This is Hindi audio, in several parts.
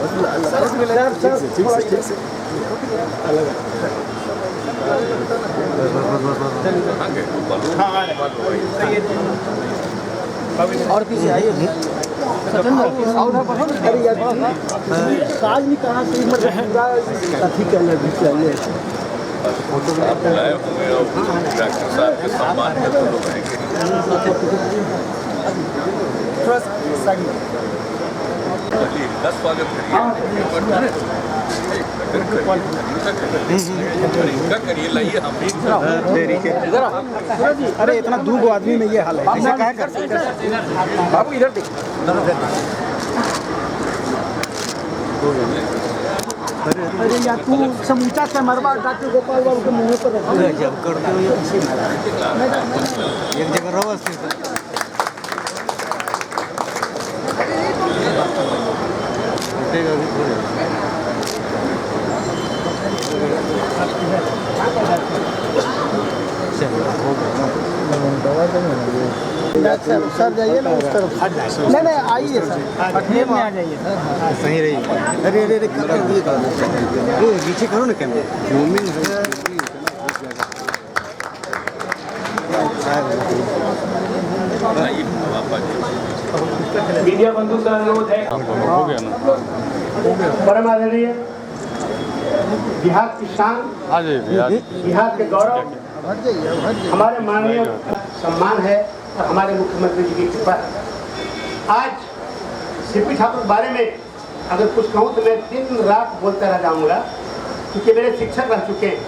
आप बुलाए होंगे और डॉक्टर साहब के सम्मान में तो लोग आएंगे। चलिए 10 वाले इनका करिए लाइए हम अरे इतना दूर आदमी में ये हाल है, ऐसा क्या कर बाबू इधर देख। अरे यार तू समूचा से मरवा डाके गोपाल बाबू के मुंह पर रख जब कर दो एक जगह रहो सर जाइए ना उस तरफ। नहीं आइए सर, अठनेर में आ जाइए सर। सही रही। अरे अरे अरे पीछे करो ना कैमरा जूमिंग है। मीडिया बंधु का अनुरोध है। परम आदरणीय बिहार की शान, बिहार के गौरव, हमारे माननीय सम्मान है और हमारे मुख्यमंत्री जी की कृपा है। आज सीपी ठाकुर के बारे में अगर कुछ कहूँ तो मैं दिन रात बोलता रह जाऊँगा, क्योंकि मेरे शिक्षक रह चुके हैं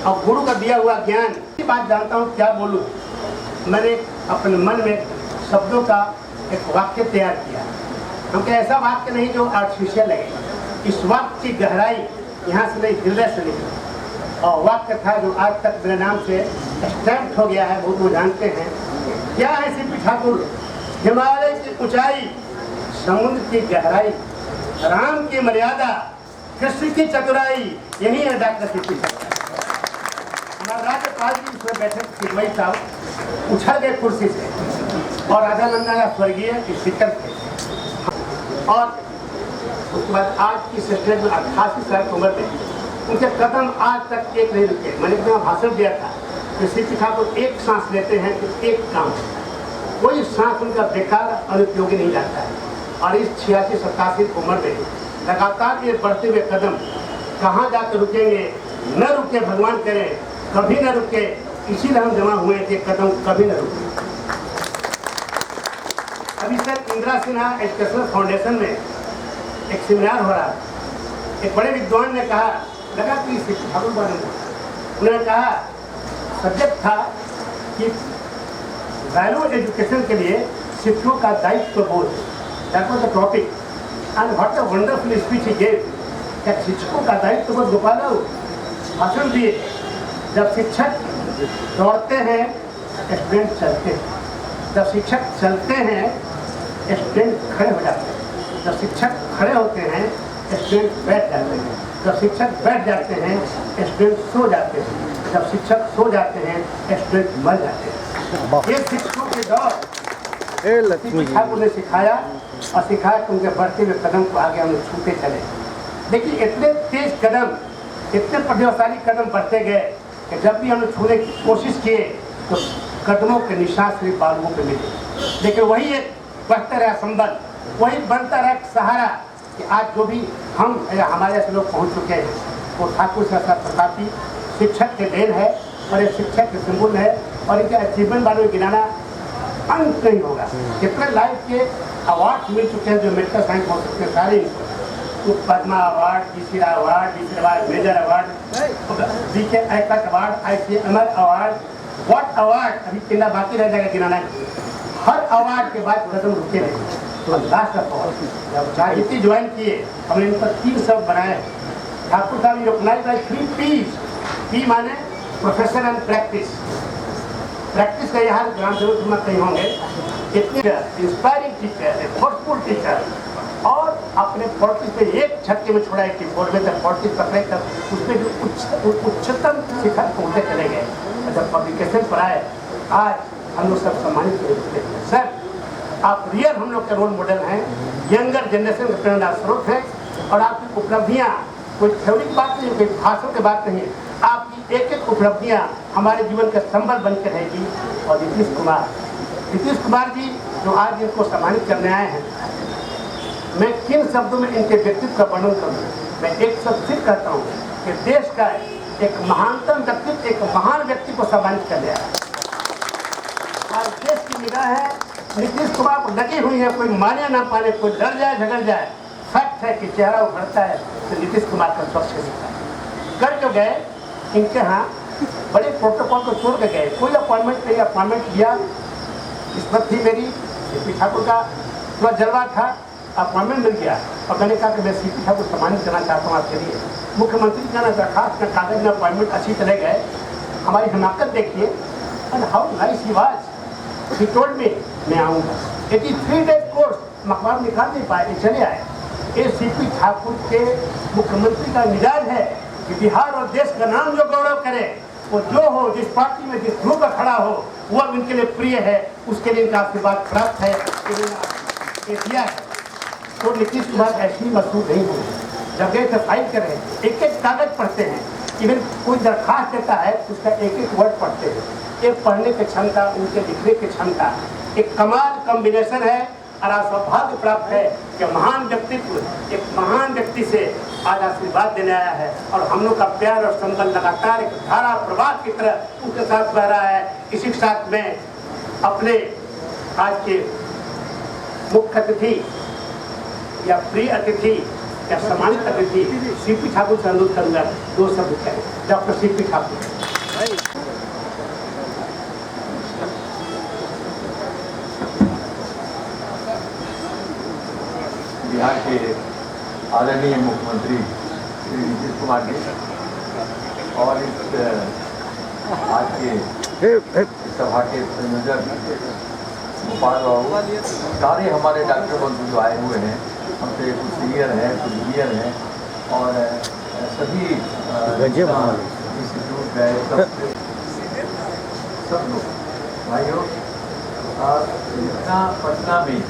और गुरु का दिया हुआ ज्ञान की बात जानता हूँ। क्या बोलूँ, मैंने अपने मन में शब्दों का एक वाक्य तैयार किया। हम क्या ऐसा वाक्य नहीं जो आर्टिफिशियल लगे, इस वाक्य की गहराई यहाँ से नहीं, हृदय से निकली। और वाक्य था जो आज तक मेरे नाम से स्टैम्प हो गया है, बहुत लोग जानते हैं। क्या है सीपी ठाकुर? हिमालय की ऊंचाई, समुद्र की गहराई, राम की मर्यादा, कृष्ण की चतुराई, यही है डॉक्टर सीपी ठाकुर। हमारे राज्यपाल जी उसमें बैठे चिन्मयी साहब उछल गए कुर्सी से और राजा नंदा स्वर्गीय स्पीकर थे। और उसके बाद आज की स्टेज में 88 साल की उम्र में उनके कदम आज तक एक नहीं रुके। मैंने अपना भाषण दिया था कि सीपी ठाकुर एक सांस लेते हैं तो एक काम, कोई सांस उनका बेकार अनुपयोगी नहीं जाता है। और इस 86-87 उम्र में लगातार ये बढ़ते हुए कदम कहाँ जाकर रुकेंगे? न रुके, भगवान करे कभी न रुके। इसीलिए हम जमा हुए थे, कदम कभी न रुके। अभी sir Indira Sinha educational foundation में एक सेमिनार हो रहा है। एक बड़े विद्वान ने कहा, लगा कि सीपी ठाकुर बारे में उन्होंने कहा, सब्जेक्ट था कि वैल्यू एजुकेशन के लिए शिक्षकों का दायित्व बोध। That was the topic and what a wonderful speech he gave. क्या शिक्षकों का दायित्व बोध गोपाल बाबू भाषण दिए। जब शिक्षक दौड़ते हैं स्टूडेंट चलते हैं, जब शिक्षक चलते हैं स्टूडेंट खड़े हो जाते हैं, जब शिक्षक खड़े होते हैं स्टूडेंट बैठ जाते हैं, जब शिक्षक बैठ जाते हैं स्टूडेंट सो जाते हैं, जब शिक्षक सो जाते हैं स्टूडेंट मर जाते हैं। ये शिक्षकों के दौर सीपी ठाकुर ने सिखाया और सिखाया कि उनके बढ़ते हुए कदम को आगे हम छूते चले। देखिए इतने तेज कदम, इतने प्रभावशाली कदम बढ़ते गए कि जब भी हम छूने की कोशिश किए तो कदमों के निशान सिर्फ बालुओं पे मिले। लेकिन वही एक बढ़ता रहा संबल, वही बनता रहा सहारा कि आज जो भी हम या हमारे ऐसे लोग पहुँच चुके हैं वो ठाकुर सरसा प्रतापी शिक्षक के देन है और एक शिक्षक के सिंबल है। और इनके अचीवमेंट वालों को गिनाना अंत नहीं होगा। कितने लाइफ के अवार्ड मिल चुके हैं जो मेडिकल साइंस हो सकते हैं सारे, तो पद्मा अवार्ड, जीसीरा अवार्ड, मेजर अवार्ड, बीके ऐकट award, ICMR award, what award अभी कितना बाकी रह जाएगा गिनाना। हर अवार्ड के बाद कदम रुके नहीं। तो लास्ट अवार्ड जब राजनीति ज्वाइन किए हमने इन पर 3 शब्द बनाए। ठाकुर साहब रिकॉग्नाइज बाय 3 P's। P माने प्रोफेशन एंड प्रैक्टिस। प्रैक्टिस का यहाँ ग्राम सेवक कहीं होंगे, इतने इंस्पायरिंग टीचर, फोर्सफुल टीचर, और अपने पॉलिटिक्स पे एक छक्के में छोड़ा है कि बोर्ड में जब पॉलिटिक्स पकड़े तब उसमें जो उच्चतम शिखर पहुँचते चले गए। जब पब्लिकेशन पर आए आज हम लोग सब सम्मानित हुए। सर आप रियल हम लोग के रोल मॉडल हैं, यंगर जनरेशन के प्रेरणा स्रोत हैं। और आपकी उपलब्धियाँ कोई थ्योरी बात नहीं, कोई भाषण की बात नहीं, आपकी एक एक उपलब्धियाँ हमारे जीवन का संबल बन के रहेगी। और नीतीश कुमार जी जो आज इनको सम्मानित करने आए हैं, मैं किन शब्दों में इनके व्यक्तित्व का वर्णन करूँ। मैं एक शब्द सिर्फ कहता हूँ कि देश का एक महानतम व्यक्तित्व, एक महान व्यक्ति को सम्मानित कर लिया है। आज देश की निगाह है नीतीश कुमार को लगी हुई है, कोई माने ना पाने, कोई लड़ जाए झगड़ जाए, फैक्ट है कि चेहरा उभरता है तो नीतीश कुमार का स्वच्छ दिखता है। कर जो गए इनके यहाँ बड़े प्रोटोकॉल को छोड़ के गए, कोई अपॉइंटमेंट नहीं, अपॉइंटमेंट दिया। किस्मत थी मेरी, सीपी ठाकुर का थोड़ा जलवा था, अपॉइंटमेंट मिल गया और मैंने कहा कि मैं सीपी ठाकुर सम्मानित करना चाहता हूँ आपके लिए। मुख्यमंत्री का ना दरखास्त, न कागज, न अपॉइंटमेंट, अच्छी चले गए। हमारी हिमाकत देखिए, and how nice he was. He told me मैं आऊँगा। 83 डेज कोर्स मकबार निकाल नहीं पाए, चले आए। ये सीपी ठाकुर के मुख्यमंत्री का मिजाज है कि बिहार और देश का नाम जो गौरव करे, वो जो हो, जिस पार्टी में जिस ग्रुप में खड़ा हो, वो इनके लिए प्रिय है, उसके लिए इनका आशीर्वाद प्राप्त है, ये दिया है। तो नीतीश कुमार ऐसी मशहूर नहीं हो, जब गए तो फाइल करें, एक एक कागज पढ़ते हैं, इवन कोई दरखास्त देता है उसका एक एक वर्ड पढ़ते हैं। एक पढ़ने की क्षमता, उनके लिखने की क्षमता, एक कमाल कॉम्बिनेशन है। और आज सौभाग्य प्राप्त है कि महान व्यक्तित्व एक महान व्यक्ति से आज आशीर्वाद देने आया है और हम लोग का प्यार और संबंध लगातार एक धारा प्रवाह की तरह उनके साथ बह रहा है। इसी के साथ मैं अपने आज के मुख्य अतिथि या प्रिय अतिथि या सम्मानित अतिथि सीपी ठाकुर से अनुरोध करूंगा, दो शब्द कहें। Doctor CP Thakur. बिहार के आदरणीय मुख्यमंत्री श्री नीतीश कुमार जी और इस आज के सभा के संयोजक गोपाल बाबू, सारे हमारे डॉक्टर बंधु जो आए हुए हैं, हमसे कुछ सीनियर हैं, कुछ जूनियर हैं और सभी इंस्टीट्यूट गए, सब लोग भाइयों, जितना पटना में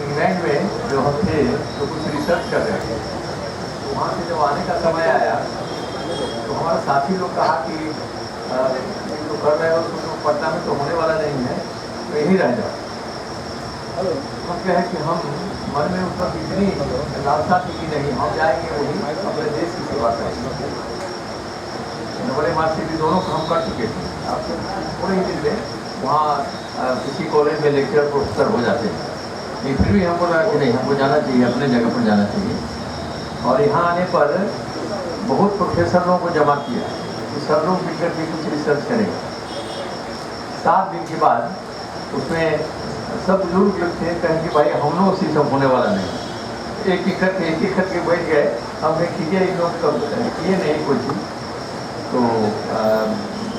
इंग्लैंड में जो हम थे तो कुछ रिसर्च कर रहे थे, तो वहाँ से जब आने का समय आया तो हमारा साथी लोग कहा कि जो कर रहे हो तो पटना में तो होने वाला नहीं है, तो यहीं रह जाओ। हम क्या है कि हम मन में उस वक्त इतनी लालसा थी कि नहीं, हम जाएंगे वही अपने देश की सेवा करेंगे। बड़े मार्क्सिटी दोनों हम कर चुके थे, आपसे थोड़े ही दिन में वहाँ किसी कॉलेज में लेक्चर प्रोफेसर हो जाते हैं। लेकिन फिर भी हमको लगा कि नहीं, हमको जाना चाहिए, अपने जगह पर जाना चाहिए। और यहाँ आने पर बहुत प्रोफेसरों को जमा किया कि सब लोग मिलकर के कुछ रिसर्च करेंगे। 7 दिन के बाद उसमें सब लोग थे, कहें कि भाई हम लोग से सब होने वाला नहीं। एक एक करके बैठ गए, हमने किए इन लोग कब किए नहीं कुछ, तो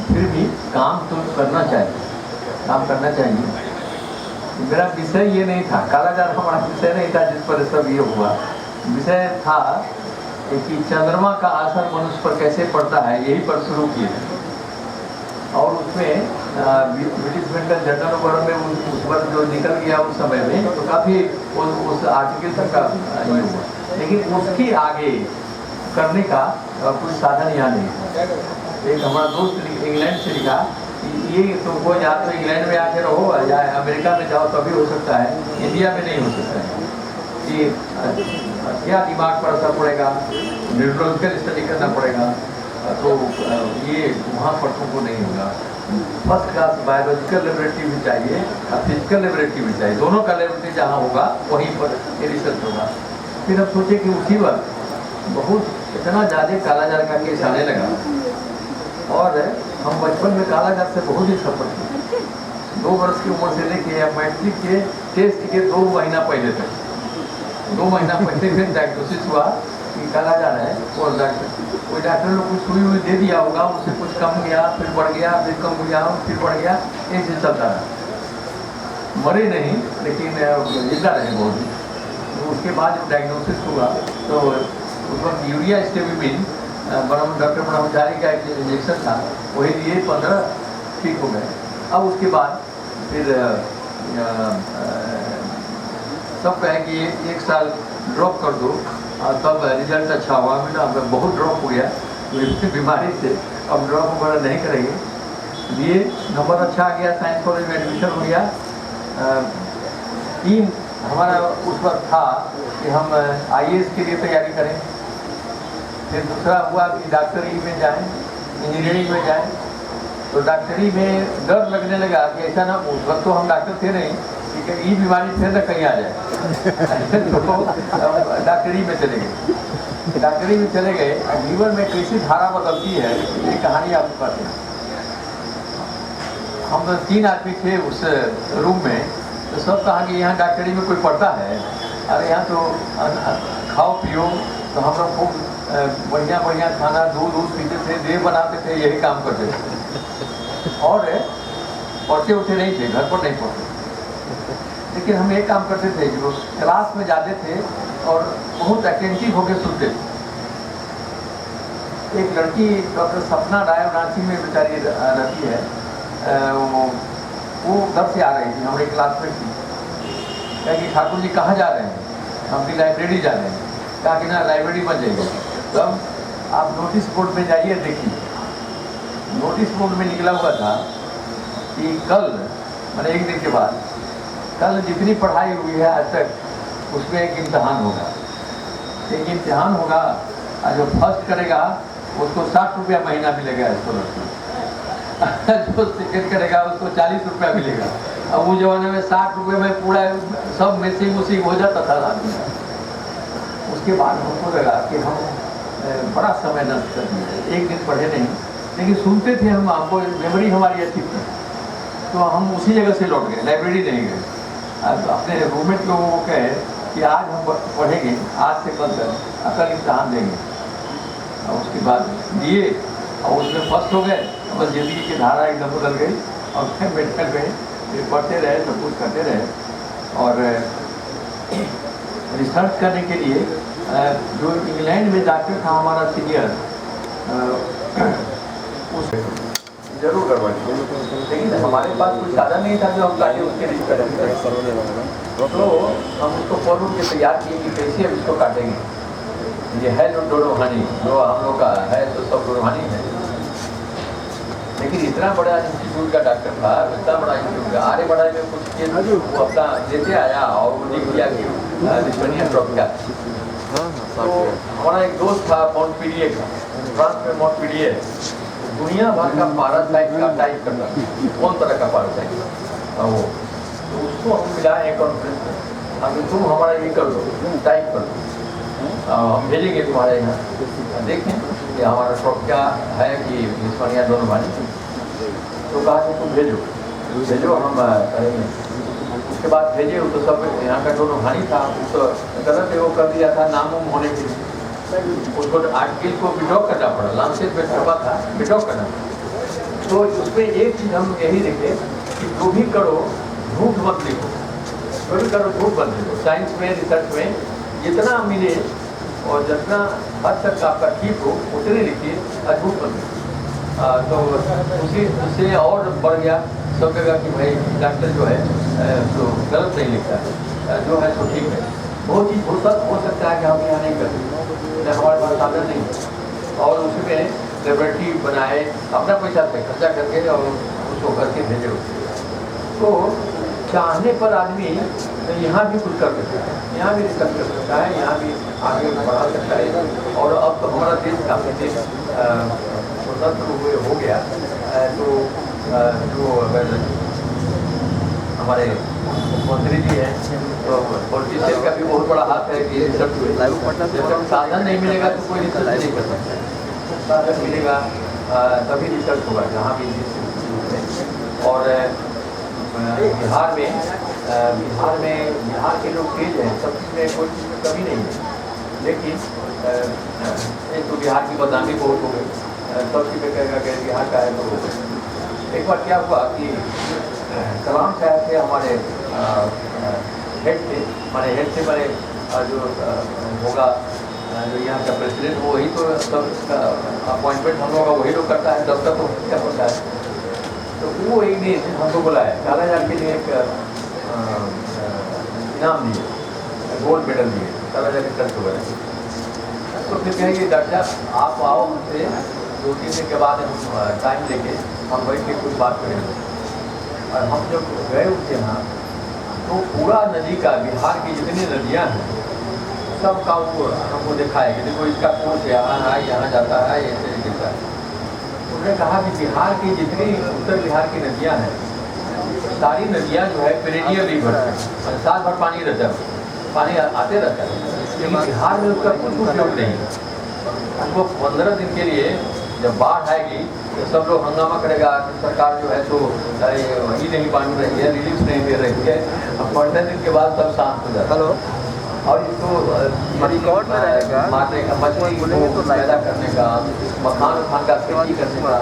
फिर भी काम तो करना चाहिए, काम करना चाहिए। मेरा विषय ये नहीं था, कालाजार हमारा विषय नहीं था जिस पर सब ये हुआ। विषय था कि चंद्रमा का असर मनुष्य पर कैसे पड़ता है, यही पर शुरू किए। और उसमें ब्रिटिश मेडिकल जर्नल वगैरह में उस पर जो निकल गया उस समय में, तो काफ़ी उस आर्टिकल तक का ये हुआ, लेकिन उसके आगे करने का कोई साधन यहाँ नहीं। एक हमारा दोस्त इंग्लैंड से लिखा, ये तुमको या तो इंग्लैंड में आके रहो या अमेरिका में जाओ तभी हो सकता है, इंडिया में नहीं हो सकता है। कि क्या दिमाग पर असर पड़ेगा, न्यूरोलॉजिकल स्टडी करना पड़ेगा, तो ये वहाँ पर तुमको नहीं होगा। फर्स्ट क्लास बायोलॉजिकल लेबोरेटरी भी चाहिए और फिजिकल लेबोरेटरी भी चाहिए, दोनों का लेबोरेटरी जहाँ होगा वहीं पर ये रिसर्च होगा। फिर हम सोचे कि उसी वक्त बहुत इतना ज़्यादा कालाजार का केस आने लगा और हम बचपन में कालाजार से बहुत ही सफर किए। 2 वर्ष की उम्र से लेके मैट्रिक के टेस्ट के 2 महीना पहले तक, 2 महीना पहले फिर डायग्नोसिस हुआ कि कालाजार है। और कोई डॉक्टर लोग कुछ सुई हुई दे दिया होगा, उससे कुछ कम गया, फिर बढ़ गया, फिर कम गया, फिर बढ़ गया, ऐसे चलता रहा। मरे नहीं लेकिन जिंदा रहे बहुत। तो उसके बाद जब डायग्नोसिस हुआ तो उस वक्त यूरिया स्टेबिलिन डॉक्टर ब्रह्मचारी का एक इंजेक्शन था, वही दिए, 15 ठीक हो गए। अब उसके बाद फिर सब कहे कि 1 साल ड्रॉप कर दो और तब रिजल्ट अच्छा हुआ। मेरा बहुत ड्रॉप हो गया तो बीमारी से, अब ड्रॉप वगैरह नहीं करेंगे। ये नंबर अच्छा आ गया, साइंस कॉलेज में एडमिशन हो गया। तीन हमारा उस वक्त था कि हम IAS के लिए तैयारी करें। फिर दूसरा हुआ कि डॉक्टरी में जाएं, इंजीनियरिंग में जाएं। तो डॉक्टरी में डर लगने लगा कि ऐसा ना, उस वक्त तो हम डॉक्टर थे नहीं कि ये बीमारी फिर ना कहीं आ जाए तो डॉक्टरी में चले गए। डॉक्टरी में चले गए, जीवन में कैसी धारा बदलती है ये कहानी आपको बताते हैं। हम 3 आदमी थे उस रूम में, तो सब कहा कि यहाँ डॉक्टरी में कोई पढ़ता है, अरे यहाँ तो खाओ पियो। तो हम लोग खूब बढ़िया बढ़िया खाना, दूध पीते थे, देह बनाते थे, यही काम करते थे और पढ़ते उठते नहीं थे, घर पर नहीं पढ़ते। लेकिन हम एक काम करते थे, जो क्लास में जाते थे और बहुत अटेंटिव होकर सुनते थे। एक लड़की डॉक्टर सपना राय रांची में बेचारी रहती है, वो घर से आ रही थी, हमारी क्लासमेट थी। कहा कि ठाकुर जी कहाँ जा रहे हैं? हम भी लाइब्रेरी जा रहे हैं। कहा कि ना लाइब्रेरी मत जाइए, तब आप नोटिस बोर्ड में जाइए, देखिए। नोटिस बोर्ड में निकला हुआ था कि कल, मैंने एक दिन के बाद, कल जितनी पढ़ाई हुई है आज तक उसमें एक इम्तहान होगा। एक इम्तहान होगा और जो फर्स्ट करेगा उसको 60 रुपया महीना मिलेगा स्कॉलरशिप जो सेकेंड करेगा उसको 40 रुपया मिलेगा। अब वो जमाने में 60 रुपये में पूरा सब मिसिंग उसिंग हो जाता था आदमी। उसके बाद हमको लगा कि हम बड़ा समय नष्ट कर दिए, एक दिन पढ़े नहीं, लेकिन सुनते थे हम, हमको मेमोरी हमारी अच्छी थी। तो हम उसी जगह से लौट गए, लाइब्रेरी नहीं गए। अब अपने रूममेट लोगों को कहे कि आज हम पढ़ेंगे, आज से कल तक कल इम्तहान देंगे। और उसके बाद दिए और उसमें फर्स्ट हो गए। बस ज़िंदगी की धारा एकदम बदल गई और फिर मेडिकल गए, फिर पढ़ते रहे, सब कुछ करते रहे। और रिसर्च करने के लिए जो इंग्लैंड में डॉक्टर था हमारा सीनियर, उस जरूर करवाइए, लेकिन हमारे पास कुछ साधन नहीं था जो हम काटे उसके लिए करेंगे। तो हम उसको फॉर्म के तैयार किए कि कैसे हम इसको काटेंगे। ये है जो रूहानी, जो हम लोग का है तो सब रूहानी है। लेकिन इतना बड़ा इंस्टीट्यूट का डॉक्टर था, इतना बड़ा इंस्टीट्यूट, आरे बड़ा में कुछ किए, वो अपना देते आया और वो लिख दिया कि लिथुआनिया ट्रॉपिका। तो हमारा एक दोस्त था मॉन्टपीलिए का, फ्रांस में मॉन्टपीलिए, दुनिया भर का पैरासाइट का टाइप करता था, कौन तरह का पैरासाइट वो। तो उसको हम मिलाए कॉन्फ्रेंस में, हम तुम हमारा ये कर दो, टाइप कर दो, हम भेजेंगे तुम्हारे यहाँ, देखें कि हमारा ट्रॉपिका है कि लिथुआनिया दोनों वाली। तो कहा कि तुम भेजो हम करेंगे। उसके बाद भेजे तो सब यहाँ का दोनों भानी था, तो गलत वो कर दिया था नाम होने के लिए। उसको आर्टिकल को विड्रॉ करना पड़ा, लांसेट में छपा था, विड्रॉ करना। तो उसमें एक चीज़ हम यही देखे कि जो भी करो झूठ मत लिखो, जो भी करो झूठ मत लिखो। साइंस में, रिसर्च में जितना मिले और जितना हद तक आपका ठीक हो उतने लिखिए, झूठ मत लिखिए। तो उससे और बढ़ गया सब जगह कि भाई डॉक्टर जो है तो गलत नहीं लिखता है, जो है तो ठीक है। बहुत चीज़ हो सकता है कि हम यहाँ नहीं करते, हमारे पास साधन नहीं है। और उसमें लेबोरेटरी बनाए, अपना पैसा से खर्चा करके और उसको करके भेजे उसको। तो चाहने पर आदमी यहाँ भी कुछ कर सकता है, यहाँ भी रिसर्च कर सकता है, यहाँ भी आगे बढ़ा सकता है। और अब तो हमारा देश काफ़ी देश स्वतंत्र हुए हो गया। तो जो अगर हमारे मुख्यमंत्री जी हैं तो पॉलिटिशियन का भी बहुत बड़ा हाथ है कि रिसर्च जब साधन नहीं मिलेगा तो कोई रिसर्च नहीं कर सकता है। साधन मिलेगा तभी रिसर्च होगा जहाँ भी। और बिहार के लोग तेज हैं, सब चीज़ में कोई चीज़ में कमी नहीं है। लेकिन एक तो बिहार की बदनामी बहुत हो गई, सब चीज़ में कहेगा कि बिहार का है तो। एक बार क्या हुआ कि कलाम साहब थे हमारे हेड थे, हमारे जो होगा जो यहाँ का प्रेसिडेंट, वो वही तो सब अपॉइंटमेंट हम लोग का वही लोग करता है, दफ्तर तो क्या होता है। तो वो एक दिन हमको बुलाया, 4000 के लिए एक इनाम दिए, गोल्ड मेडल दिए, 4000 के खर्च हो गए। फिर कहे कि डॉक्टर साहब आप आओ हमसे 2-3 दिन के बाद हम टाइम लेके हम बैठ के कुछ बात करेंगे। और हम जब गए उनके यहाँ तो पूरा नदी का बिहार की जितनी नदियाँ हैं सब का वो हमको दिखाया कि देखो इसका कोर्स यहाँ है, यहाँ जाता है, ऐसे गिरता है। उन्होंने कहा कि बिहार की जितनी उत्तर बिहार की नदियाँ हैं सारी नदियाँ जो है पेरिनियल रिवर है, साल भर पानी रहता है, पानी आते रहता है, लेकिन बिहार में उसका कुछ उपयोग नहीं है। हमको 15 दिन के लिए जब बाढ़ आएगी तो सब लोग हंगामा करेगा कि सरकार जो है तो वही नहीं बांध रही है, रिलीफ नहीं दे रही है। अब 15 दिन के बाद सब शांत हो जाता है। और इसको रिकॉर्ड में रहेगा मारने का, मछली को पैदा करने का, मखान का खेती करने का,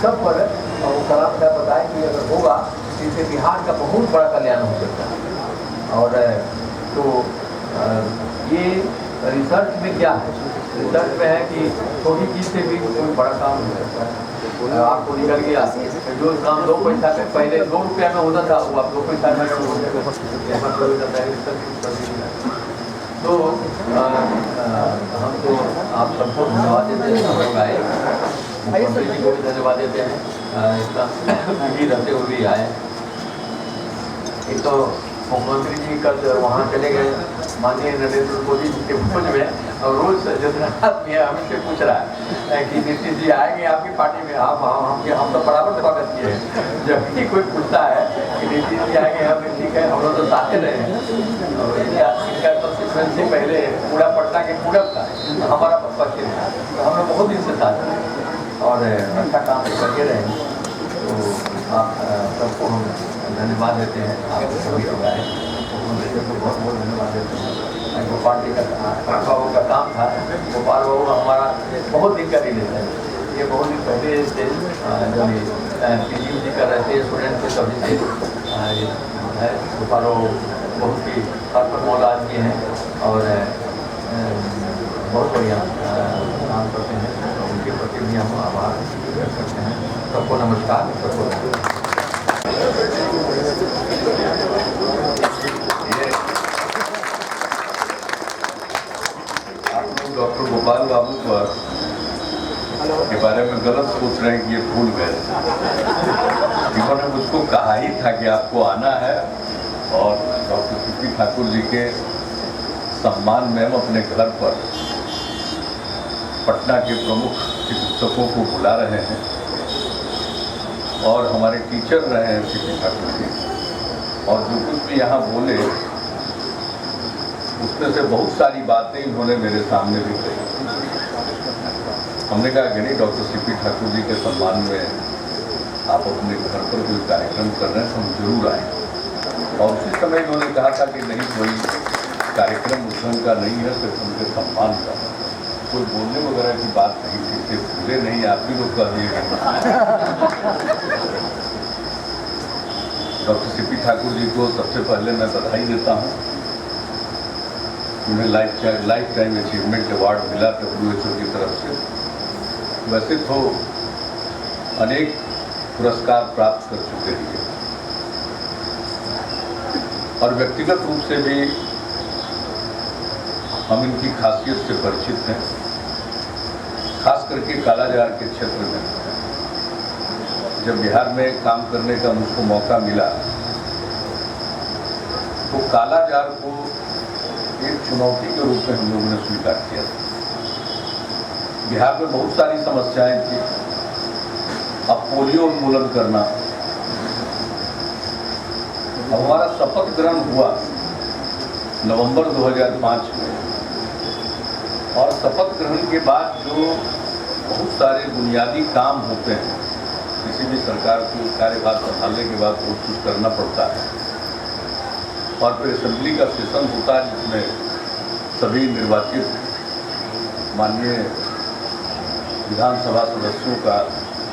सब पर वो कलाम साहब बताएं कि अगर होगा तो इससे बिहार का बहुत बड़ा कल्याण हो सकता है। और तो ये रिसर्च में क्या है, रिसर्च में है कि छोटी चीज़ से भी कोई बड़ा काम हो सकता है। आपको निकल गया जो काम 2 पैसा में पहले 2 रुपया में होता था वो आप 2 पैसा में तो हम तो आप सबको धन्यवाद देते हैं, सब लोग आए, मुख्यमंत्री जी को भी धन्यवाद देते हैं इतना बिजी रहते हुए भी आए। एक तो मुख्यमंत्री जी कल वहाँ चले गए माननीय नरेंद्र मोदी जी के भोज में, और रोज जगन्नाथ में हमसे पूछ रहा है कि नीतीश जी आएंगे आपकी पार्टी में, हम तो बराबर स्वागत किए हैं। जब भी कोई पूछता है कि नीतीश जी आएंगे हम ठीक है, हम लोग तो साथ रहे हैं। और इनका सबसे पहले पूरा पटना के पूरब था, हमारा पश्चिम था, तो हम लोग बहुत दिन से साथ रहे और अच्छा काम करके रहे। तो आप सबको हम धन्यवाद देते हैं, आप सभी लोग आए को बहुत बहुत धन्यवाद देते हैं। गोपाल जी का बाबू का काम था, गोपाल बाबू हमारा बहुत दिन का रिलेशन है, ये बहुत दिन पहले से जब पीजी जी कर रहे थे, स्टूडेंट थे सभी से गोपाल बाबू बहुत ही खासकर मौला आदमी हैं और बहुत बढ़िया काम करते हैं, तो उनके प्रति भी हम आभार व्यक्त करते हैं। सबको नमस्कार, सबको डॉक्टर गोपाल बाबू पर के बारे में गलत सोच रहे हैं कि ये भूल गए। इन्होंने मुझको कहा ही था कि आपको आना है और डॉक्टर सीपी ठाकुर जी के सम्मान में हम अपने घर पर पटना के प्रमुख चिकित्सकों को बुला रहे हैं और हमारे टीचर रहे हैं सीपी ठाकुर जी, और जो कुछ भी यहाँ बोले उसमें से बहुत सारी बातें इन्होंने मेरे सामने भी कही। हमने कहा कि नहीं, डॉक्टर सीपी ठाकुर जी के सम्मान में आप अपने घर पर कोई कार्यक्रम कर रहे हैं तो हम जरूर आए। और उसी समय इन्होंने कहा था कि नहीं, कोई कार्यक्रम उस ढंग का नहीं है, सिर्फ उनके सम्मान का, कोई बोलने वगैरह की बात नहीं थी, सिर्फ भूले नहीं, आप भी लोग कह दिए। डॉक्टर सीपी ठाकुर जी को सबसे पहले मैं बधाई देता हूँ। उन्हें लाइफ टाइम अचीवमेंट अवार्ड मिला WHO की तरफ से। वैसे तो अनेक पुरस्कार प्राप्त कर चुके हैं और व्यक्तिगत रूप से भी हम इनकी खासियत से परिचित हैं, खास करके कालाजार के क्षेत्र में। जब बिहार में काम करने का मुझको मौका मिला तो कालाजार को एक चुनौती के रूप में हम लोगों ने स्वीकार किया। बिहार में बहुत सारी समस्याएं थी। अब पोलियो उन्मूलन करना, अब हमारा शपथ ग्रहण हुआ नवंबर 2005 में, और शपथ ग्रहण के बाद जो बहुत सारे बुनियादी काम होते हैं किसी भी सरकार को कार्यभार संभालने के बाद बहुत कुछ करना पड़ता है, और फिर असेंबली का सेशन होता है जिसमें सभी निर्वाचित माननीय विधानसभा सदस्यों का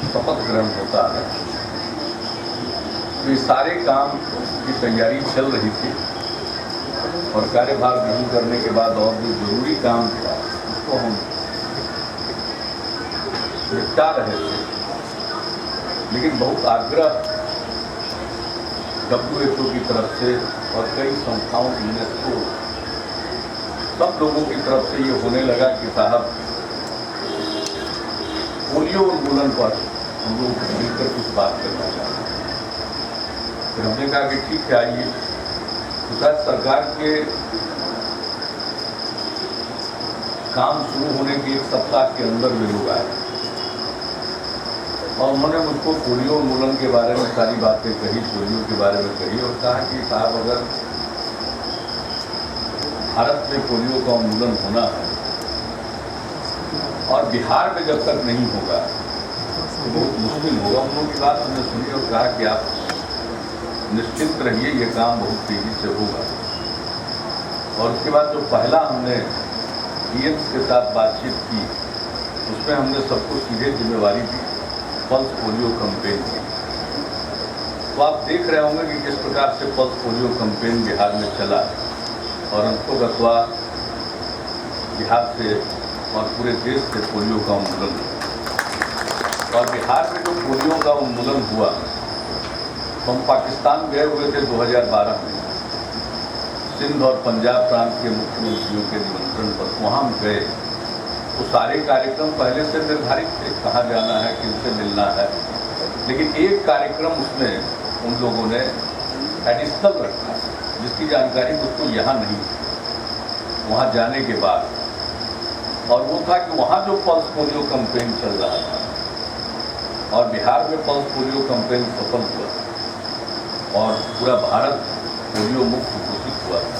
शपथ ग्रहण होता है। तो ये सारे काम की तैयारी चल रही थी और कार्यभार ग्रहण करने के बाद और जो जरूरी काम था उसको हम निपटा रहे थे, लेकिन बहुत आग्रह WHO की तरफ से और कई संस्थाओं, यूनेस्को सब लोगों की तरफ से ये होने लगा कि साहब पोलियो उन्मूलन पर हम लोग मिलकर कुछ बात करना चाहते हैं। फिर हमने कहा कि ठीक है आइए। तो शायद सरकार के काम शुरू होने के एक सप्ताह के अंदर में लोग आए और उन्होंने मुझको पोलियो उन्मूलन के बारे में सारी बातें कही, पोलियो के बारे में कही और कहा कि साहब अगर भारत में पोलियो का उन्मूलन होना है और बिहार में जब तक नहीं होगा तो बहुत मुश्किल होगा। उन लोगों की बात हमने सुनी और कहा कि आप निश्चिंत रहिए, ये काम बहुत तेजी से होगा। और उसके बाद जो पहला हमने डीएम्स के साथ बातचीत की उसमें हमने सबको सीधे जिम्मेवारी दी पल्स पोलियो कैंपेन की। तो आप देख रहे होंगे कि किस प्रकार से पल्स पोलियो कैंपेन बिहार में चला और अंतोगत्वा बिहार से और पूरे देश से पोलियो का उन्मूलन हुआ। और बिहार में जो पोलियो का उन्मूलन हुआ तो हम पाकिस्तान गए हुए थे 2012 में सिंध और पंजाब प्रांत के मुख्यमंत्रियों के निमंत्रण पर। वहाँ हम गए तो सारे कार्यक्रम पहले से निर्धारित थे, कहाँ जाना है, किनसे मिलना है, लेकिन एक कार्यक्रम उसमें उन लोगों ने एडिशनल रखा जिसकी जानकारी मुझको यहाँ नहीं थी वहाँ जाने के बाद। और वो था कि वहाँ जो पल्स पोलियो कैंपेन चल रहा था और बिहार में पल्स पोलियो कैंपेन सफल हुआ और पूरा भारत पोलियो मुक्त घोषित हुआ था,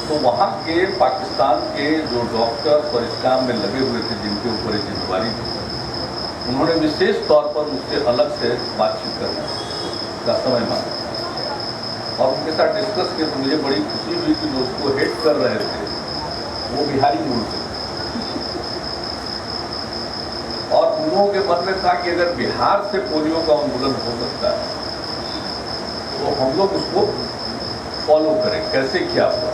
तो वहाँ के पाकिस्तान के जो डॉक्टर और इस काम में लगे हुए थे जिनके ऊपर ये जिम्मेवारी थी, उन्होंने विशेष तौर पर मुझसे अलग से बातचीत करने का समय मांगा और उनके साथ डिस्कस किया। तो मुझे बड़ी खुशी हुई कि जो उसको हेड कर रहे थे वो बिहारी मूल से और उन लोगों के मन में था कि अगर बिहार से पोलियो का उन्मूलन हो सकता है तो हम लोग उसको फॉलो करें, कैसे क्या हुआ।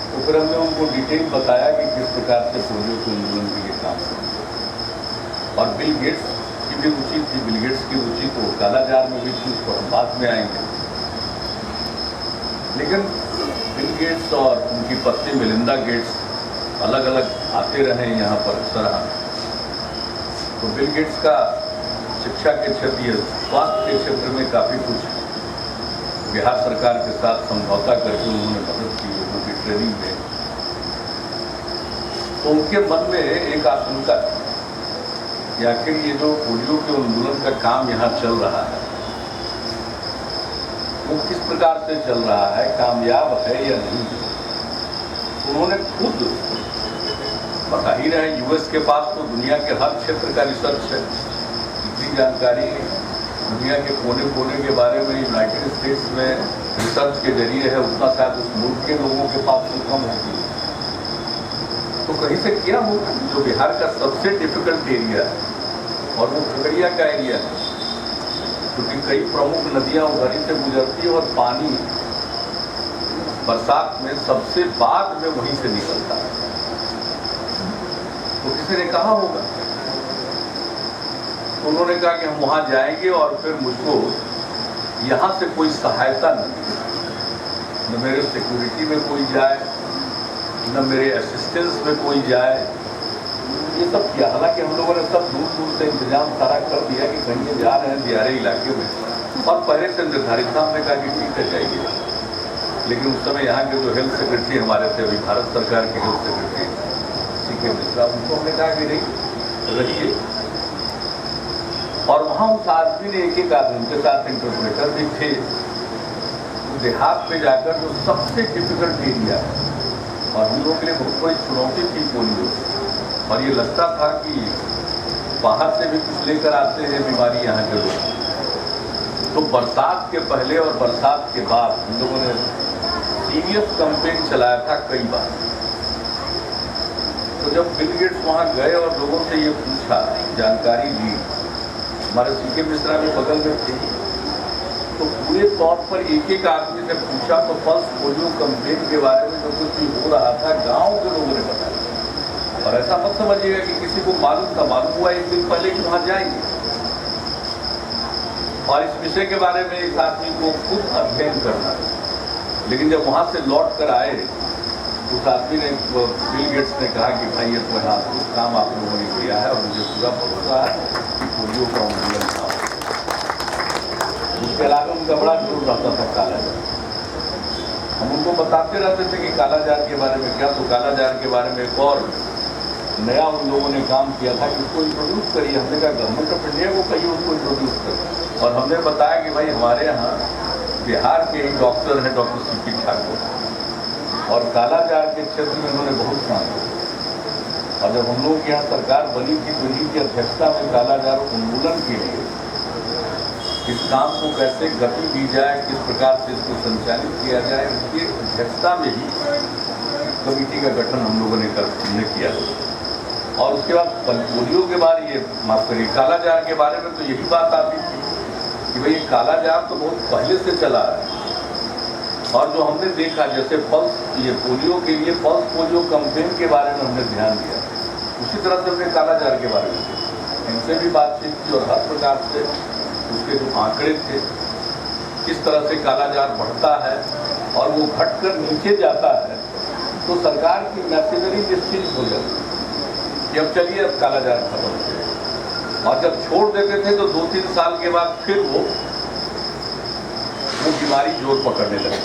तो फिर हमने उनको डिटेल बताया कि किस प्रकार से पोलियो के उन्मूलन के लिए काम करें। और बिल गेट्स की भी रुचि थी, बिल गेट्स की रुचि तो कालाजार में भी थी, उसको हम बाद में आएंगे। लेकिन बिल गेट्स और उनकी पत्नी मेलिंडा गेट्स अलग अलग आते रहे यहाँ पर अक्सर। तो बिल गेट्स का शिक्षा के क्षेत्र, स्वास्थ्य के क्षेत्र में काफ़ी कुछ बिहार सरकार के साथ समझौता करके उन्होंने मदद की लोगों की ट्रेनिंग में। तो उनके मन में एक आशंका थी कि आखिर ये जो पोलियो के उन्मूलन का काम यहाँ चल रहा है वो किस प्रकार से चल रहा है, कामयाब है या नहीं। उन्होंने खुद बता ही रहे, यूएस के पास तो दुनिया के हर क्षेत्र का रिसर्च है, इतनी जानकारी दुनिया के कोने कोने के बारे में यूनाइटेड स्टेट्स में रिसर्च के जरिए है, उतना शायद उस मुल्क के लोगों के पास तो कम होगी। तो कहीं से क्या होगा जो बिहार का सबसे डिफिकल्ट एरिया है और वो खगड़िया का एरिया है, क्योंकि कई प्रमुख नदियां उधर ही से गुजरती है और पानी बरसात में सबसे बाद में वहीं से निकलता है। तो किसी ने कहा होगा, तो उन्होंने कहा कि हम वहाँ जाएंगे और फिर मुझको यहाँ से कोई सहायता न मिले, न मेरे सिक्योरिटी में कोई जाए, न मेरे असिस्टेंस में कोई जाए। ये सब किया, हालांकि हम लोगों ने सब दूर दूर से इंतजाम सारा कर दिया कि कहीं ये जा रहे हैं दियारे इलाके में, और पहले से निर्धारित था। हमने कहा कि ठीक है जाइए, लेकिन उस समय यहाँ के जो हेल्थ सेक्रेटरी हमारे थे, अभी भारत सरकार के हेल्थ सेक्रेटरी सीके मिश्रा, उनको हमने कहा कि नहीं रहिए। और वहाँ उस आदमी ने एक आदमी उनके साथ इंटरप्रेटर भी थे, देहात में जाकर जो सबसे डिफिकल्ट एरिया है और हम लोगों के लिए बहुत बड़ी चुनौती थी पोलियो। और ये लगता था कि बाहर से भी कुछ लेकर आते हैं बीमारी यहाँ के लोग। तो बरसात के पहले और बरसात के बाद हम लोगों ने सीरियस कैंपेन चलाया था कई बार। तो जब बिल गेट्स वहाँ गए और लोगों से ये पूछा, जानकारी ली, हमारे सीके मिश्रा भी बगल में थे, तो पूरे तौर पर एक एक आदमी से पूछा तो पल्स पोलियो कैंपेन के बारे में जो कुछ भी हो रहा था गांव के लोगों ने बताया। और ऐसा मत समझिएगा कि किसी को मालूम था, मालूम हुआ एक दिन पहले कि वहाँ जाएंगे। और इस विषय के बारे में इस आदमी को खुद अध्ययन करना। लेकिन जब वहाँ से लौट कर आए उस आदमी ने, बिल गेट्स ने कहा कि भाई ये तो यहाँ कुछ काम आप लोगों ने किया है और मुझे पूरा भरोसा है कि पोलियो का उन्मूलन था। उसके अलावा उनका बड़ा जोर रहता था कालाजार। हम उनको बताते रहते थे कि कालाजार के बारे में क्या, तो कालाजार के बारे में एक और नया उन लोगों ने काम किया था कि उसको इंट्रोड्यूस करिए। हमने कहा गवर्नमेंट ऑफ इंडिया को कहिए उसको इंट्रोड्यूस करिए। और हमने बताया कि भाई हमारे यहाँ बिहार के एक डॉक्टर हैं, डॉक्टर सी पी ठाकुर, और कालाजार के क्षेत्र में उन्होंने बहुत काम किया। और जब हम लोग के यहाँ सरकार बनी थी तो उन्हीं की अध्यक्षता में कालाजार उन्मूलन के लिए इस काम को कैसे गति दी जाए, किस प्रकार से इसको संचालित किया जाए, उसकी अध्यक्षता में ही कमेटी का गठन हम लोगों ने किया। और उसके बाद पोलियो के बारे, ये माफ करिए, कालाजार के बारे में तो यही बात आती थी कि भाई कालाजार तो बहुत पहले से चला है। और जो हमने देखा, जैसे पल्स, ये पोलियो के लिए पल्स पोलियो कैंपेन के बारे में हमने ध्यान दिया, उसी तरह से हमने कालाजार के बारे में इनसे भी बातचीत की और हर प्रकार से उसके जो आंकड़े थे, किस तरह से कालाजार बढ़ता है और वो घटकर नीचे जाता है, तो सरकार की मैसेजरी निश्चित हो जाती कि अब चलिए अब कालाजार खत्म हो जाए। और जब छोड़ देते थे तो 2-3 साल के बाद फिर वो बीमारी जोर पकड़ने लगी।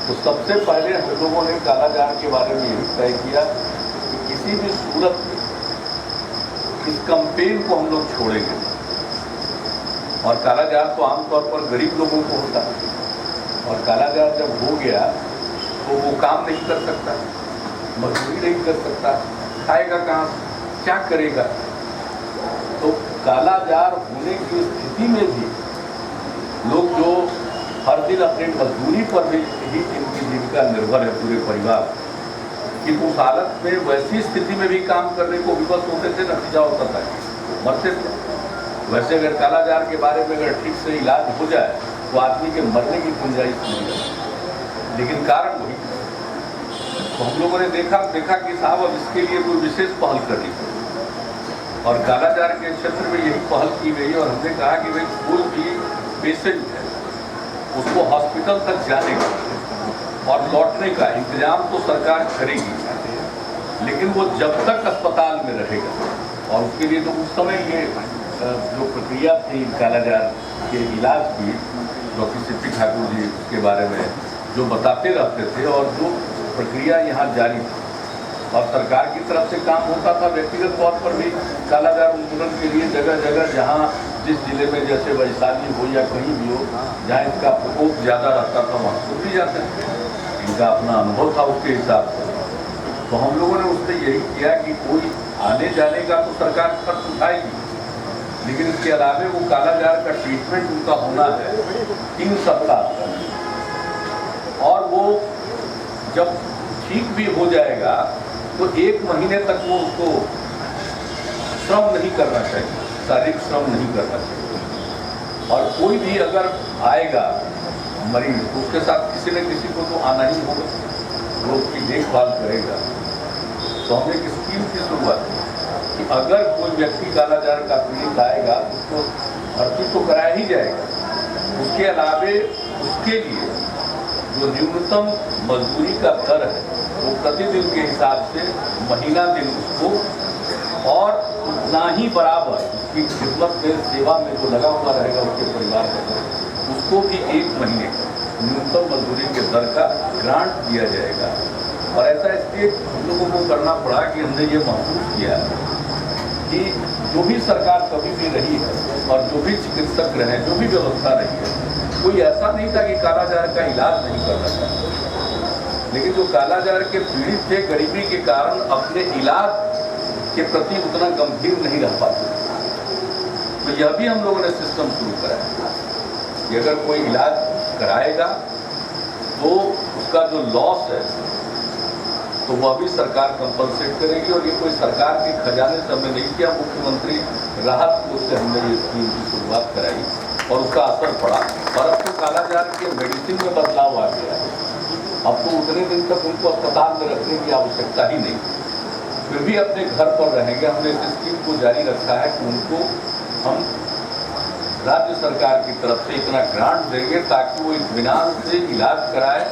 तो सबसे पहले हम लोगों ने कालाजार के बारे में यही तय किया कि किसी भी सूरत में इस कैंपेन को हम लोग छोड़ेंगे। और कालाजार तो आमतौर पर गरीब लोगों को होता है, और कालाजार जब हो गया तो वो काम नहीं कर सकता, मजदूरी नहीं कर सकता, खाएगा कहाँ, क्या करेगा। तो कालाजार होने की स्थिति में भी लोग जो हर दिन अपनी मजदूरी पर भी ही इनकी जीविका निर्भर है, पूरे परिवार कि उस हालत में वैसी स्थिति में भी काम करने को विवश होते थे, नतीजा होता था मरते थे। वैसे अगर कालाजार के बारे में अगर ठीक से इलाज हो जाए तो आदमी के मरने की गुंजाइश नहीं है, लेकिन कारण वही। तो हम लोगों ने देखा कि साहब अब इसके लिए कोई विशेष पहल करनी चाहिए, और कालाजार के क्षेत्र में यही पहल की गई। और हमने कहा कि भाई कोई भी पेशेंट है उसको हॉस्पिटल तक जाने का और लौटने का इंतजाम तो सरकार करेगी, लेकिन वो जब तक अस्पताल में रहेगा, और उसके लिए तो उस समय ये जो प्रक्रिया थी कालाजार के इलाज की, doctor C P Thakur ji के बारे में जो बताते रहते थे, और जो प्रक्रिया यहाँ जारी थी, और सरकार की तरफ से काम होता था। व्यक्तिगत तौर पर भी कालाजार उन्मूलन के लिए जगह जगह, जहाँ जिस जिले में जैसे वैशाली हो या कहीं भी हो जहाँ इसका प्रकोप ज़्यादा रहता था, वहाँ खुद भी जाते थे। इनका अपना अनुभव था उसके हिसाब से। तो हम लोगों ने उससे यही किया कि कोई आने जाने का तो सरकार खर्च उठाएगी, लेकिन इसके अलावे वो कालाजार का ट्रीटमेंट उनका होना है 3 सप्ताह तक, और वो जब ठीक भी हो जाएगा तो 1 महीने तक वो उसको श्रम नहीं करना चाहिए, शारीरिक श्रम नहीं करना चाहिए। और कोई भी अगर आएगा मरीज तो उसके साथ किसी न किसी को तो आना ही होगा, वो उसकी देखभाल करेगा। तो हमने एक स्कीम की शुरुआत की कि अगर कोई व्यक्ति कालाजार का पीड़ित आएगा उसको भर्ती तो कराया ही जाएगा, उसके अलावे उसके लिए जो न्यूनतम मजदूरी का दर है वो प्रतिदिन के हिसाब से महीना दिन उसको, और उतना ही बराबर उसकी खिदमत में, सेवा में जो लगा हुआ रहेगा उसके परिवार का, उसको भी 1 महीने न्यूनतम मजदूरी के दर का ग्रांट दिया जाएगा। और ऐसा इसलिए हम लोगों को करना पड़ा कि हमने ये महसूस किया कि जो भी सरकार कभी भी रही है और जो भी चिकित्सक रहे, जो भी व्यवस्था रही है, कोई ऐसा नहीं था कि कालाजार का इलाज नहीं करना चाहता, लेकिन जो कालाजार के पीड़ित थे गरीबी के कारण अपने इलाज के प्रति उतना गंभीर नहीं रह पाते। तो यह भी हम लोगों ने सिस्टम शुरू कराया कि अगर कोई इलाज कराएगा तो उसका जो लॉस है तो वह भी सरकार कंपनसेट करेगी। और ये कोई सरकार के खजाने से हमने नहीं किया, मुख्यमंत्री राहत कोष से हमने ये स्कीम की शुरुआत कराई और उसका असर पड़ा। और अब तो कालाजार के मेडिसिन में बदलाव आ गया है, अब तो उतने दिन तक उनको अस्पताल में रखने की आवश्यकता ही नहीं, फिर भी अपने घर पर रहेंगे। हमने इस स्कीम को जारी रखा है कि उनको हम राज्य सरकार की तरफ से इतना ग्रांट देंगे ताकि वो इत्मीनान से इलाज कराए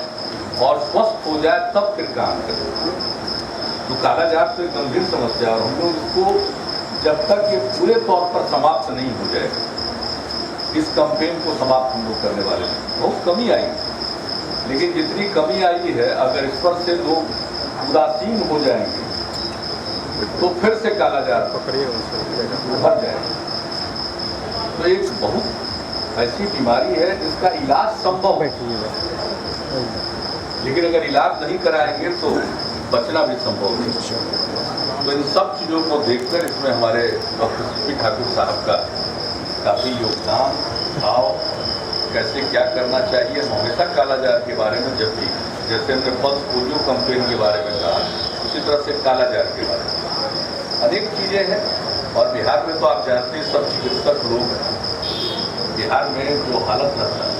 और स्वस्थ हो जाए तब फिर काम करें। तो कालाजार तो एक गंभीर समस्या है और हम लोग इसको जब तक ये पूरे तौर पर समाप्त नहीं हो जाएगा, इस कैंपेन को समाप्त हम लोग करने वाले हैं। बहुत कमी आई, लेकिन जितनी कमी आई है अगर इस पर से लोग उदासीन हो जाएंगे तो फिर से कालाजार भर जाएगा। तो एक बहुत ऐसी बीमारी है जिसका इलाज संभव है, लेकिन अगर इलाज नहीं कराएंगे तो बचना भी संभव नहीं। तो इन सब चीज़ों को देखकर इसमें हमारे डॉक्टर सीपी ठाकुर साहब का काफ़ी योगदान, भाव, कैसे क्या करना चाहिए। हम हमेशा कालाजार के बारे में जब भी, जैसे हमने पल्स पोलियो कैंपेन के बारे में कहा, उसी तरह से कालाजार के बारे में अनेक चीज़ें हैं। और बिहार में तो आप जानते हैं सब चिकित्सक लोग हैं। बिहार में जो हालत रहता है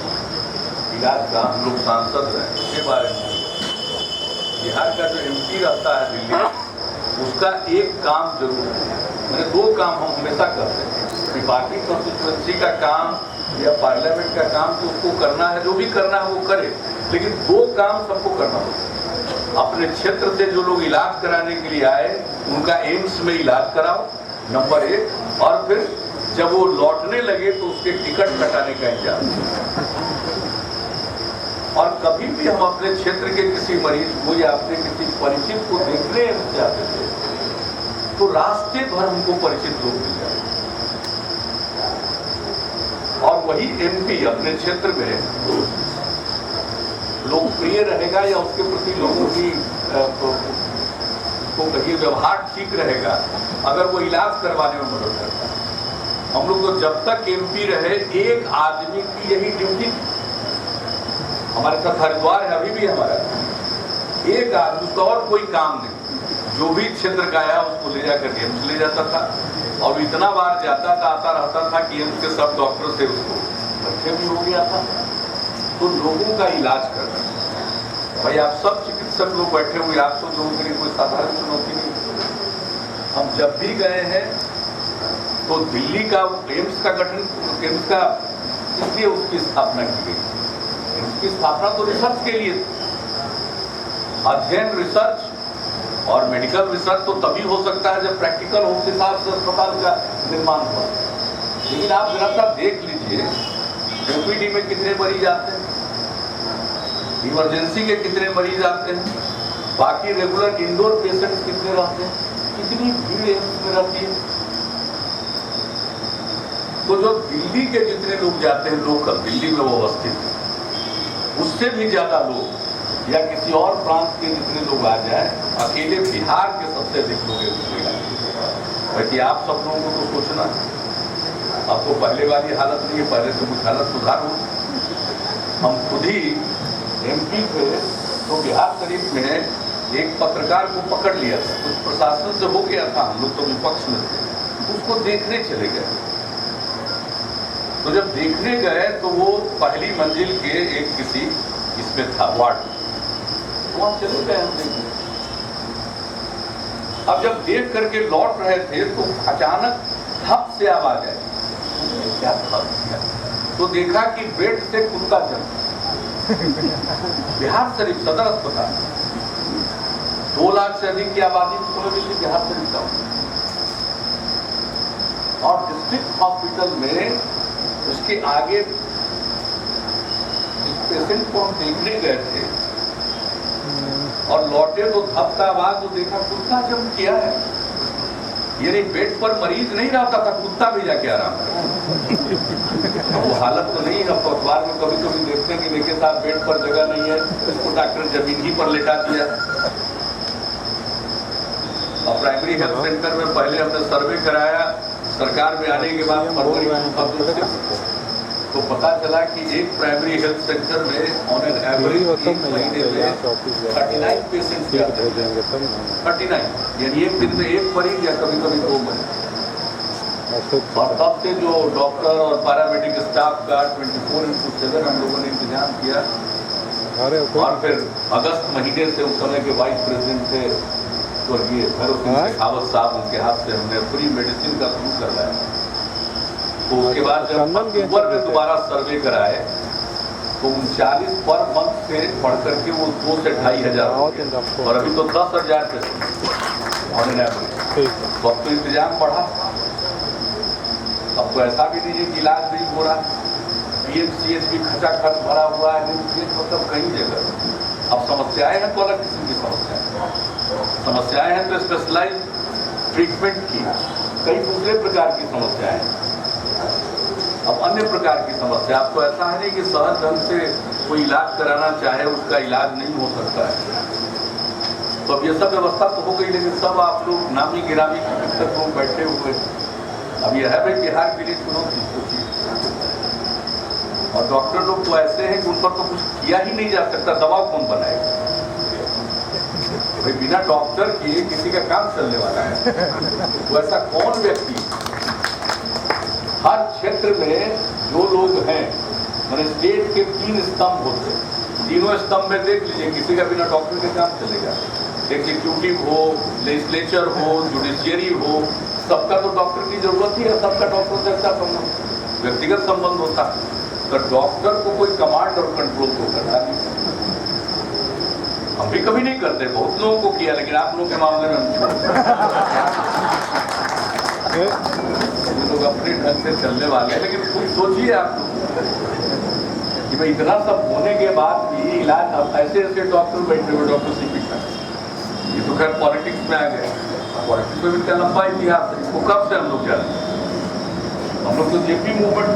इलाज का, हम लोग सांसद हैं उसके बारे में, बिहार का जो MP रहता है दिल्ली, उसका एक काम जरूर है, मैंने 2 काम हम हमेशा करते हैं कि बाकी कंस्टिट्यूएंसी का काम या पार्लियामेंट का काम तो उसको करना है, जो भी करना है वो करे, लेकिन 2 काम सबको करना होगा। अपने क्षेत्र से जो लोग इलाज कराने के लिए आए उनका एम्स में इलाज कराओ, नंबर 1, और फिर जब वो लौटने लगे तो उसके टिकट कटाने का इंतजाम। और कभी भी हम अपने क्षेत्र के किसी मरीज को या अपने किसी परिचित को देखने जाते थे तो रास्ते भर हमको परिचित लोग मिल जाते, और वही MP अपने क्षेत्र में लोकप्रिय रहेगा या उसके प्रति लोगों की को कहिए व्यवहार ठीक रहेगा अगर वो इलाज करवाने में मदद करता है। हम लोग तो जब तक MP रहे एक आदमी की यही ड्यूटी, हमारे साथ हरिद्वार है अभी भी हमारा, एक आदमी, उसका और कोई काम नहीं, जो भी क्षेत्र का आया उसको ले जाकर एम्स ले जाता था, और इतना बार जाता था आता रहता था कि एम्स के सब डॉक्टर से उसको बच्चे भी हो गया था। तो लोगों का इलाज करना, भाई आप सब चिकित्सक लोग बैठे हुए, आप सब लोगों के लिए कोई साधारण चुनौती नहीं। हम जब भी गए हैं तो दिल्ली का एम्स का गठन, एम्स का इसलिए उसकी स्थापना की गई। एम्स की स्थापना तो रिसर्च के लिए, अध्ययन, रिसर्च और मेडिकल रिसर्च तो तभी हो सकता है जब प्रैक्टिकल हो के साथ अस्पताल का निर्माण हुआ। लेकिन आप जरा सा देख लीजिए OPD में कितने मरीज आते हैं, इमरजेंसी के कितने मरीज आते हैं, बाकी रेगुलर इंडोर पेशेंट्स कितने रहते हैं, कितनी भीड़ एम्स में रहती है। तो जो दिल्ली के जितने लोग जाते हैं लोकल, दिल्ली में वो अवस्थित है, उससे भी ज्यादा लोग या किसी और प्रांत के जितने लोग आ जाए, अकेले बिहार के सबसे अधिक लोग बाकी आप सब लोगों को तो सोचना, आपको पहले वाली हालत नहीं है, पहले से कुछ हालत सुधार हो। हम खुद ही MP थे तो बिहार शरीफ में एक पत्रकार को पकड़ लिया था, कुछ प्रशासन से हो गया था, हम लोग तो विपक्ष में थे, उसको देखने चले गए। तो जब देखने गए तो वो पहली मंजिल के एक किसी इसमें था वार्ड, तो वहां चले गए हम देखने। अब जब देख करके लौट रहे थे तो अचानक धप से आवाज आई, क्या था? तो देखा कि बेड से कुत्ता जम, बिहार शरीफ सदर अस्पताल, 2 लाख से अधिक की आबादी में बिहार शरीफ का, और डिस्ट्रिक्ट हॉस्पिटल में उसके आगे पेशेंट को हम देखने गए थे और लौटे तो धप का आवाज, तो देखा कुत्ता जम किया है। यानी बेड पर मरीज नहीं रहता था, कुत्ता भी जाके आराम करता। वो हालत तो नहीं है, अखबार में कभी कभी देखते हैं कि देखिए साहब बेड पर जगह नहीं है, उसको डॉक्टर जमीन ही पर लेटा दिया। और प्राइमरी हेल्थ सेंटर में पहले हमने सर्वे कराया, सरकार में आने के बाद फरवरी तो पता चला कि एक प्राइमरी हेल्थ सेंटर में ऑन एन एवरेज एक महीने में 39 पेशेंट जाते हैं, 39, यानी एक दिन में एक मरीज या कभी कभी 2 मरीज। और तब से जो डॉक्टर और पैरामेडिक स्टाफ का 24/7 हम लोगों ने इंतजाम किया। और फिर अगस्त महीने से उस समय के वाइस प्रेसिडेंट थे स्वर्गीय भैरव सिंह शेखावत साहब, उनके हाथ से हमने फ्री मेडिसिन का शुरू करवाया। तो उसके बाद जब अक्टूबर में दोबारा सर्वे कराए तो 39 पर मंथ से बढ़ करके वो 2 से 2,500 हो गया। और अभी तो 10,000 ऑन एवरेज। तो अब तो इंतजाम बढ़ा। अब तो ऐसा भी नहीं है कि इलाज नहीं हो रहा। PMCH भी खचाखच भरा हुआ है, मतलब कई जगह। अब समस्याएं हैं तो अलग किस्म की समस्याएं हैं तो स्पेशलाइज ट्रीटमेंट की, कई दूसरे प्रकार की समस्याएं हैं। अब अन्य प्रकार की समस्या, आपको ऐसा है नहीं कि सहज ढंग से कोई इलाज कराना चाहे उसका इलाज नहीं हो सकता है। तो अब ये सब व्यवस्था तो हो गई, लेकिन सब आप लोग नामी गिरामी चिकित्सक लोग बैठे हुए। अब यह है भाई बिहार के लिए चुनौती सोचिए। और डॉक्टर लोग तो ऐसे हैं कि उन पर तो कुछ किया ही नहीं जा सकता, दवा कौन बनाएगा भाई? बिना डॉक्टर के किसी का काम चलने वाला है? तो ऐसा कौन व्यक्ति, हर क्षेत्र में जो लोग हैं, मैंने स्टेट के 3 स्तंभ होते हैं, तीनों स्तंभ में देख लीजिए किसी का बिना डॉक्टर के काम चलेगा। एग्जीक्यूटिव हो, लेजिस्लेचर हो, जुडिशियरी हो, सबका तो डॉक्टर की जरूरत ही है। सबका डॉक्टर से अच्छा संबंध, व्यक्तिगत संबंध होता है। तो डॉक्टर को कोई कमांड और कंट्रोल तो करता नहीं। हम भी कभी नहीं करते, बहुत लोगों को किया, लेकिन आप लोगों के मामले में हम लोग अपने ढंग से चलने वाले हैं। लेकिन कुछ सोचिए आप लोग कि भाई इतना सब होने के बाद भी इलाज, अब ऐसे ऐसे डॉक्टर बैठे हुए, डॉक्टर CP का, ये तो खैर पॉलिटिक्स में आ गए। पॉलिटिक्स में भी क्या लंबा इतिहास है, इसको कब से हम लोग जानते हैं? हम लोग तो JP मूवमेंट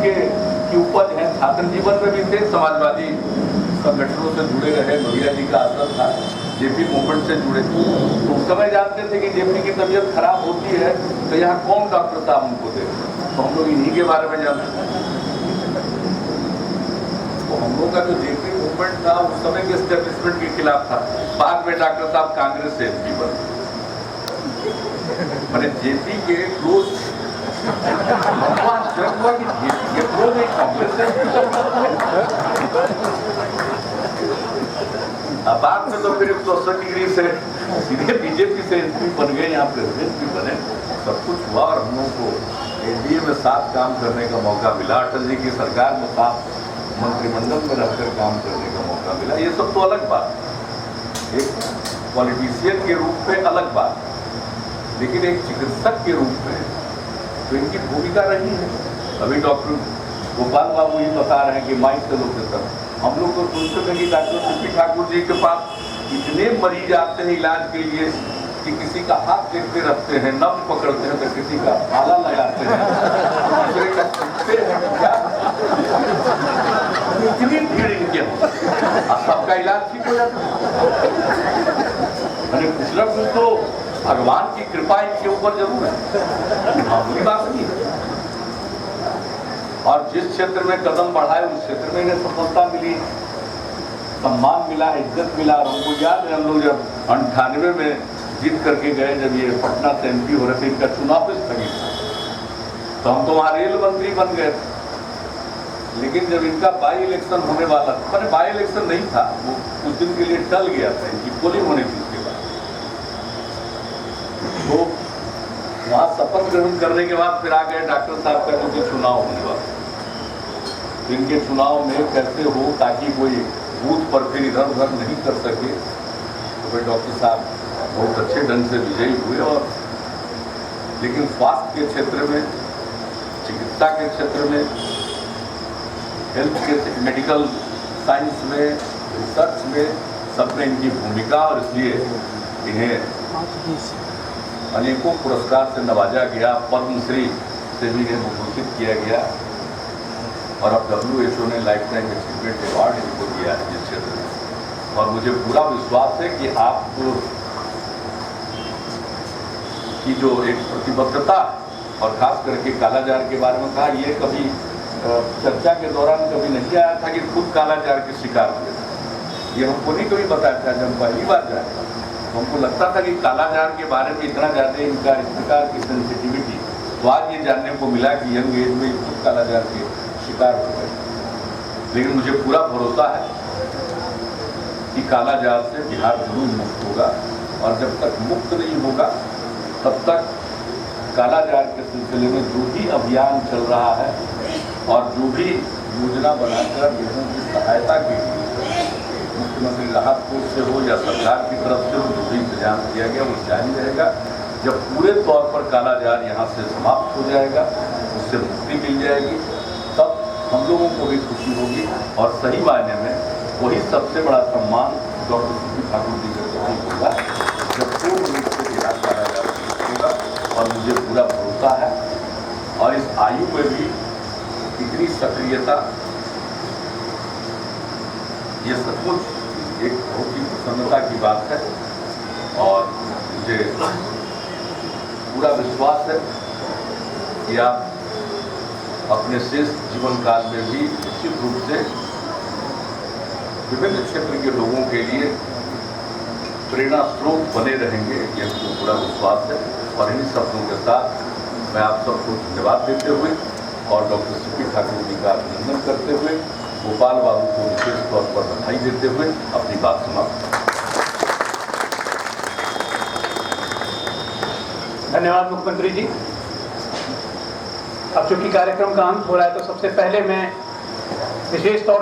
की उपज है। छात्र जीवन में भी थे, समाजवादी संगठनों से जुड़े रहे, लोहिया जी का असर था, JP मूवमेंट से जुड़े। तो उस समय जानते थे कि JP की तबीयत खराब होती है तो यहाँ कौन डॉक्टर साहब उनको दे, तो हम लोग इन्हीं के बारे में जानते हैं। तो हम लोग का जो JP मूवमेंट था उस समय के एस्टेब्लिशमेंट के खिलाफ था। बाद में डॉक्टर साहब कांग्रेस से MP बने। मैंने JP के क्लोज बाद में तो फिर 180 डिग्री से सीधे BJP से MP बन गए, यहाँ प्रेसिडेंट भी बने, सब कुछ हुआ। और हम लोगों को NDA में साथ काम करने का मौका मिला, अटल जी की सरकार में साथ मंत्रिमंडल में रहकर काम करने का मौका मिला। ये सब तो अलग बात, एक पॉलिटिशियन के रूप में अलग बात, लेकिन एक चिकित्सक के रूप में तो इनकी भूमिका रही है। अभी डॉक्टर गोपाल बाबू ही बता रहे हैं कि माइक से लोग देता, हम लोग तो सोचते थे कि डॉक्टर CP ठाकुर जी के पास इतने मरीज आते हैं इलाज के लिए कि किसी का हाथ देखते रखते हैं, नब्ज पकड़ते हैं, तो किसी का आला लगाते हैं, इतनी भीड़ इनके सबका इलाज ठीक हो जाता है। कुछ ना कुछ तो भगवान की कृपा इनके ऊपर जरूर है, मामूली बात नहीं है। और जिस क्षेत्र में कदम बढ़ाए उस क्षेत्र में इन्हें सफलता मिली, सम्मान मिला, इज्जत मिला। और हमको याद है, हम लोग जब 98 में जीत करके गए, जब ये पटना से MP हो रहे थे, इनका चुनाव स्थगित था, तो हम तो वहाँ रेल मंत्री बन गए थे। लेकिन जब इनका बाई इलेक्शन होने वाला था, मैंने बाई इलेक्शन नहीं था, वो कुछ दिन के लिए टल गया था, इनकी पोलिंग होने थी उसके बाद, तो वहाँ शपथ ग्रहण करने के बाद फिर आ गए डॉक्टर साहब का क्योंकि चुनाव होने वाला। इनके चुनाव में कैसे हो ताकि कोई बूथ पर फिर इधर उधर नहीं कर सके, तो फिर डॉक्टर साहब बहुत अच्छे ढंग से विजयी हुए। और लेकिन स्वास्थ्य के क्षेत्र में, चिकित्सा के क्षेत्र में, हेल्थ के, मेडिकल साइंस में, रिसर्च में, सब में इनकी भूमिका, और इसलिए इन्हें अनेकों पुरस्कार से नवाजा गया, पद्मश्री से भी इन्हें भूषित किया गया। और अब WHO ने लाइफ टाइम अचीवमेंट अवार्ड इनको दिया है इस क्षेत्र में। और मुझे पूरा विश्वास है कि आप की जो एक प्रतिबद्धता, और खास करके कालाजार के बारे में कहा, ये कभी चर्चा के दौरान कभी नहीं आया था कि खुद कालाजार के शिकार हुए थे। ये हमको नहीं कभी बताया था। जब पहली बार जाए हमको लगता था कि कालाजार के बारे में इतना ज़्यादा इनका इस प्रकार की सेंसिटिविटी, तो आज ये जानने को मिला कि यंग एज में खुद कालाजार के शिकार हो गए। लेकिन मुझे पूरा भरोसा है कि कालाजार से बिहार जरूर मुक्त होगा, और जब तक मुक्त नहीं होगा तब तक कालाजार के सिलसिले में जो भी अभियान चल रहा है और जो भी योजना बनाकर लोगों की सहायता के लिए मुख्यमंत्री राहत कोष से हो या सरकार की तरफ से हो जो भी इंतजाम किया गया वो जारी रहेगा। जब पूरे तौर पर कालाजार यहाँ से समाप्त हो जाएगा, उससे मुक्ति मिल जाएगी, तब हम लोगों को भी खुशी होगी और सही मायने में वही सबसे बड़ा सम्मान doctor C P Thakur ji के प्रति होगा जब पूर्ण रूप से बिहार कारागार होगा। और मुझे पूरा भरोसा है और इस आयु में भी इतनी सक्रियता, ये सचमुच एक बहुत ही प्रसन्नता की बात है और मुझे पूरा विश्वास है कि आप अपने शेष जीवन काल में भी निश्चित रूप से विभिन्न क्षेत्र के लोगों के लिए प्रेरणा स्रोत बने रहेंगे, ये मुझे पूरा विश्वास है। और इन्हीं शब्दों के साथ मैं आप सबको धन्यवाद देते हुए और doctor C P Thakur ji का अभिनंदन करते हुए गोपाल बाबू को विशेष तौर पर बधाई देते हुए अपनी बात समाप्त। धन्यवाद मुख्यमंत्री जी। अब चूंकि कार्यक्रम का अंत हो रहा है तो सबसे पहले मैं विशेष तौर